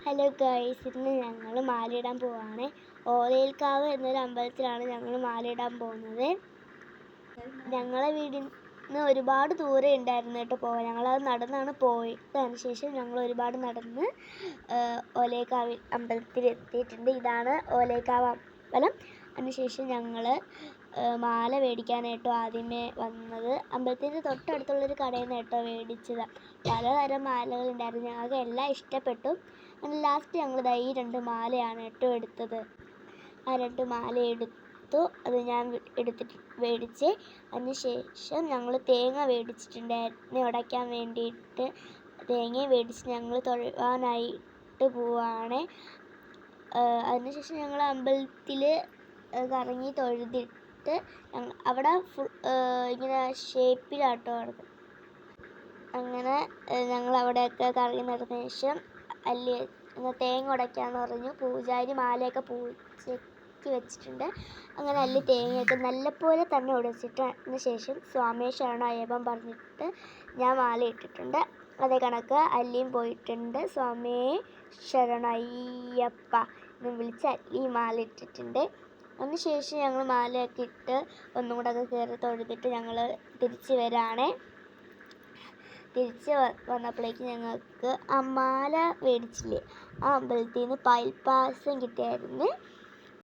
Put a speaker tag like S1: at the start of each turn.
S1: Hello guys, ഇന്ന് ഞങ്ങൾ മാലയിടാൻ പോവാണ്. ഓലയിൽക്കാവ് എന്നൊരു അമ്പലത്തിലാണ് ഞങ്ങൾ മാലയിടാൻ പോകുന്നത്. ഞങ്ങളെ വീടിന് ഒരുപാട് ദൂരം ഉണ്ടായിരുന്നു കേട്ടോ പോകാൻ. ഞങ്ങളത് നടന്നാണ് പോയിട്ട് അതിനുശേഷം ഞങ്ങൾ ഒരുപാട് നടന്ന് ഓലയിൽക്കാവ് അമ്പലത്തിൽ എത്തിയിട്ടുണ്ട്. ഇതാണ് ഓലയിൽക്കാവ് അമ്പലം. അതിനുശേഷം ഞങ്ങൾ മാല മേടിക്കാനായിട്ടോ ആദ്യമേ വന്നത്. അമ്പലത്തിൻ്റെ തൊട്ടടുത്തുള്ളൊരു കടയിൽ നിന്ന് കേട്ടോ മേടിച്ചത്. പലതരം മാലകളുണ്ടായിരുന്നു. ഞങ്ങൾക്ക് എല്ലാം ഇഷ്ടപ്പെട്ടു. അങ്ങനെ ലാസ്റ്റ് ഞങ്ങൾ ഈ 2 മാലയാണ് കേട്ടോ എടുത്തത്. ആ 2 മാല എടുത്തു. അത് ഞാൻ മേടിച്ച്. അതിനുശേഷം ഞങ്ങൾ തേങ്ങ മേടിച്ചിട്ടുണ്ടായിരുന്നു ഉടയ്ക്കാൻ വേണ്ടിയിട്ട്. തേങ്ങയും മേടിച്ച് ഞങ്ങൾ തൊഴുവാനായിട്ട് പോവുകയാണ്. അതിനുശേഷം ഞങ്ങൾ അമ്പലത്തിൽ കറങ്ങി തൊഴുതിട്ട് അവിടെ ഇങ്ങനെ ഷേപ്പിലാട്ടോ നടന്നത്. അങ്ങനെ ഞങ്ങൾ അവിടെയൊക്കെ കറങ്ങി നടന്ന ശേഷം തേങ്ങ ഉടയ്ക്കാമെന്ന് പറഞ്ഞു. പൂജാരി മാലയൊക്കെ പൂജയ്ക്ക് വെച്ചിട്ടുണ്ട്. അങ്ങനെ തേങ്ങയൊക്കെ നല്ലപോലെ തന്നെ ഉടച്ചിട്ടതിന് ശേഷം സ്വാമിയെ ശരണയ്യപ്പൻ പറഞ്ഞിട്ട് ഞാൻ മാല ഇട്ടിട്ടുണ്ട്. അതേ കണക്ക് അല്ലിയും പോയിട്ടുണ്ട്. സ്വാമിയെ ശരണയ്യപ്പ എന്ന് വിളിച്ച് അല്ലി മാല ഇട്ടിട്ടുണ്ട്. അതിനുശേഷം ഞങ്ങൾ മാലയൊക്കെ ഇട്ട് ഒന്നും കൂടെ ഒക്കെ കയറി തൊഴുതിട്ട് ഞങ്ങൾ തിരിച്ച് വരാണേ. തിരിച്ച് വന്നപ്പോഴേക്ക് ഞങ്ങൾക്ക് ആ മാല മേടിച്ചില്ലേ, ആ അമ്പലത്തിൽ നിന്ന് പാൽപ്പായസം കിട്ടിയായിരുന്നു.